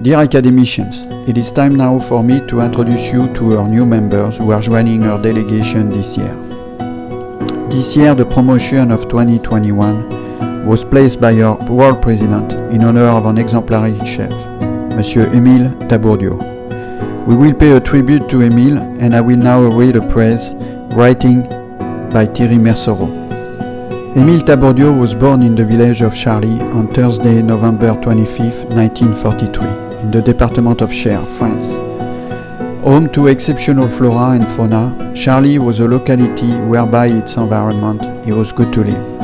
Dear academicians, it is time now for me to introduce you to our new members who are joining our delegation this year. This year, the promotion of 2021 was placed by our world president in honor of an exemplary chef, Monsieur Émile Tabourdieu. We will pay a tribute to Émile, and I will now read a praise writing by Thierry Mercereau. Émile Tabourdieu was born in the village of Charly on Thursday, November 25, 1943, in the department of Cher, France. Home to exceptional flora and fauna, Charly was a locality where by its environment it was good to live.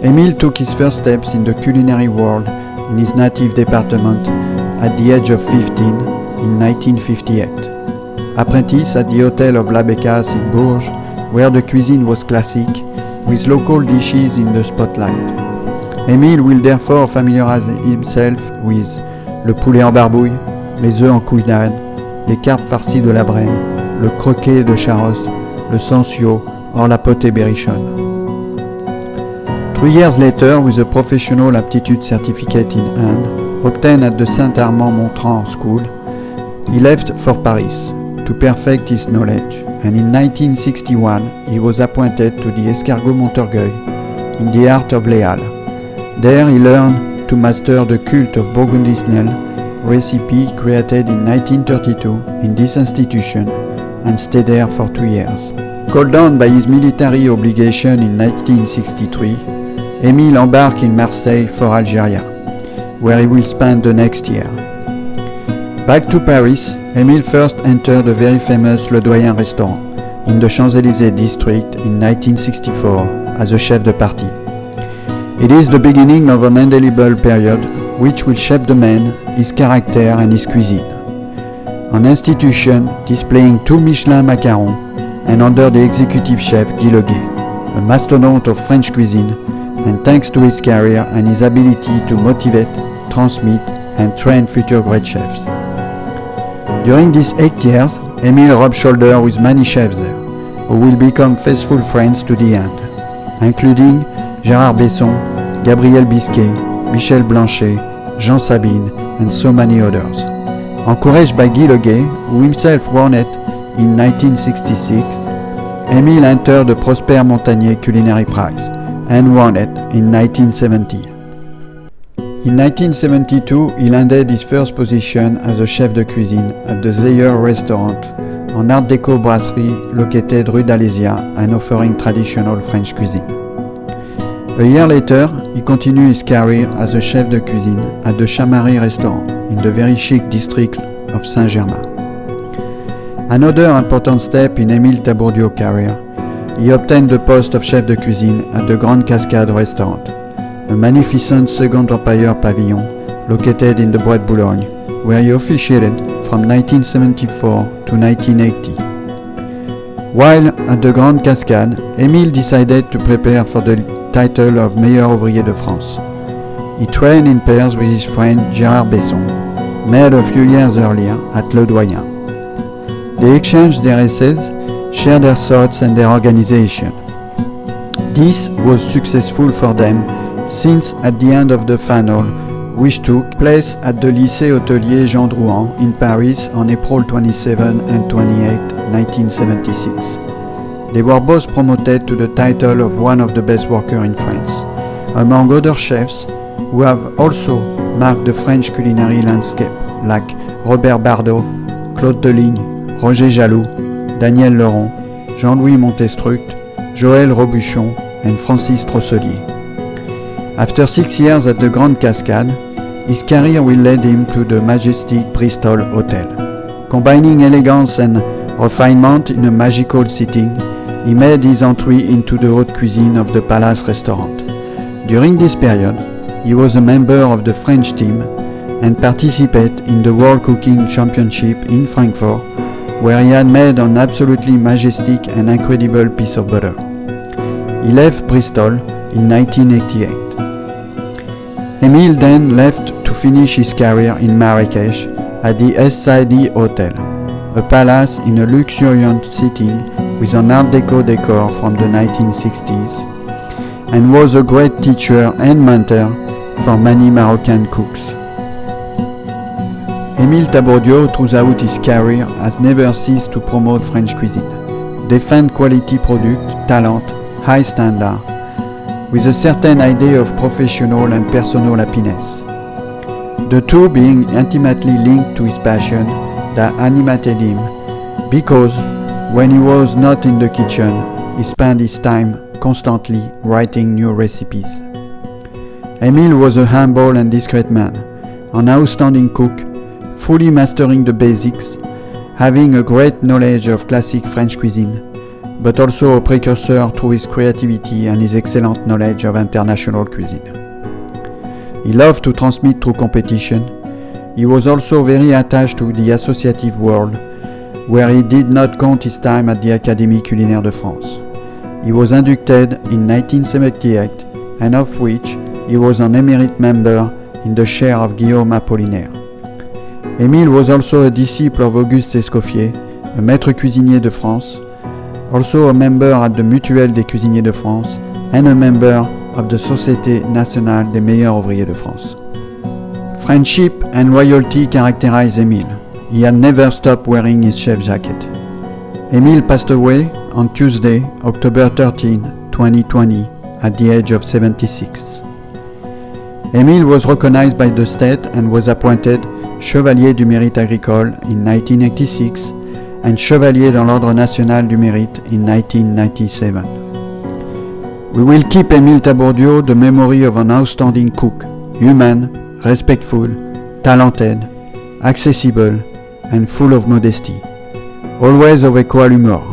Émile took his first steps in the culinary world in his native department at the age of 15 in 1958. Apprentice at the Hotel of La Bécasse in Bourges, where the cuisine was classic, with local dishes in the spotlight. Émile will therefore familiarize himself with le poulet en barbouille, les œufs en couillade, les carpes farcies de la Brenne, le croquet de Charros, le sansio or la potée berrichonne. 3 years later, with a professional aptitude certificate in hand, obtained at the Saint-Armand-Montrand School, he left for Paris to perfect his knowledge, and in 1961 he was appointed to the Escargot Montorgueil in the art of Les Halles. There he learned to master the cult of Burgundy Snell recipe created in 1932 in this institution and stayed there for 2 years. Called on by his military obligation in 1963, Émile embarked in Marseille for Algeria, where he will spend the next year. Back to Paris, Émile first entered the very famous Le Doyen restaurant in the Champs-Élysées district in 1964 as a chef de partie. It is the beginning of an indelible period which will shape the man, his character and his cuisine. An institution displaying 2 Michelin macarons and under the executive chef Guy Leguet, a mastodonte of French cuisine, and thanks to his career and his ability to motivate, transmit and train future great chefs. During these 8 years, Émile rubbed shoulders with many chefs there, who will become faithful friends to the end, including Gérard Besson, Gabriel Bisquet, Michel Blanchet, Jean Sabine, and so many others. Encouraged by Guy Leguet, who himself won it in 1966, Émile entered the Prosper Montagnier Culinary Prize and won it in 1970. In 1972, he landed his first position as a chef de cuisine at the Zeyer restaurant, an Art Deco brasserie located Rue d'Alésia and offering traditional French cuisine. A year later, he continued his career as a chef de cuisine at the Chamary restaurant in the very chic district of Saint-Germain. Another important step in Émile Tabourdieu's career, he obtained the post of chef de cuisine at the Grande Cascade restaurant, a magnificent Second Empire pavilion located in the Bois de Boulogne, where he officiated from 1974 to 1980. While at the Grande Cascade, Émile decided to prepare for the title of Meilleur Ouvrier de France. He trained in pairs with his friend Gérard Besson, met a few years earlier at Le Doyen. They exchanged their essays, shared their thoughts and their organization. This was successful for them, since at the end of the final, which took place at the Lycée Hôtelier Jean Drouin in Paris on April 27 and 28, 1976. They were both promoted to the title of one of the best workers in France, among other chefs who have also marked the French culinary landscape, like Robert Bardot, Claude Deligne, Roger Jaloux, Daniel Leron, Jean-Louis Montestruct, Joël Robuchon, and Francis Trosselier. After 6 years at the Grande Cascade, his career will lead him to the majestic Bristol Hotel. Combining elegance and refinement in a magical setting, he made his entry into the haute cuisine of the Palace restaurant. During this period, he was a member of the French team and participated in the World Cooking Championship in Frankfurt, where he had made an absolutely majestic and incredible piece of butter. He left Bristol in 1988. Émile then left to finish his career in Marrakech at the Essaidi Hotel, a palace in a luxuriant setting with an Art Deco decor from the 1960s, and was a great teacher and mentor for many Moroccan cooks. Émile Tabordio, throughout his career, has never ceased to promote French cuisine, defend quality product, talent, high standard, with a certain idea of professional and personal happiness. The two being intimately linked to his passion that animated him, because when he was not in the kitchen, he spent his time constantly writing new recipes. Émile was a humble and discreet man, an outstanding cook, fully mastering the basics, having a great knowledge of classic French cuisine, but also a precursor through his creativity and his excellent knowledge of international cuisine. He loved to transmit through competition. He was also very attached to the associative world, where he did not count his time at the Académie Culinaire de France. He was inducted in 1978, and of which he was an emerit member in the chair of Guillaume Apollinaire. Émile was also a disciple of Auguste Escoffier, a maître cuisinier de France, also a member at the Mutuelle des Cuisiniers de France, and a member of the Société Nationale des Meilleurs Ouvriers de France. Friendship and loyalty characterized Émile. He had never stopped wearing his chef jacket. Émile passed away on Tuesday, October 13, 2020, at the age of 76. Émile was recognized by the state and was appointed Chevalier du Mérite Agricole in 1986 and Chevalier dans l'Ordre National du Mérite in 1997. We will keep Émile Tabordio the memory of an outstanding cook, human, respectful, talented, accessible, and full of modesty, always of equal humor.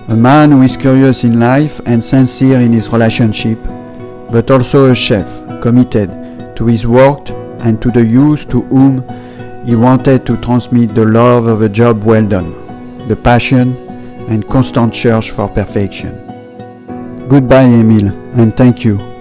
A man who is curious in life and sincere in his relationship, but also a chef committed to his work and to the youth to whom he wanted to transmit the love of a job well done, the passion and constant search for perfection. Goodbye, Émile, and thank you.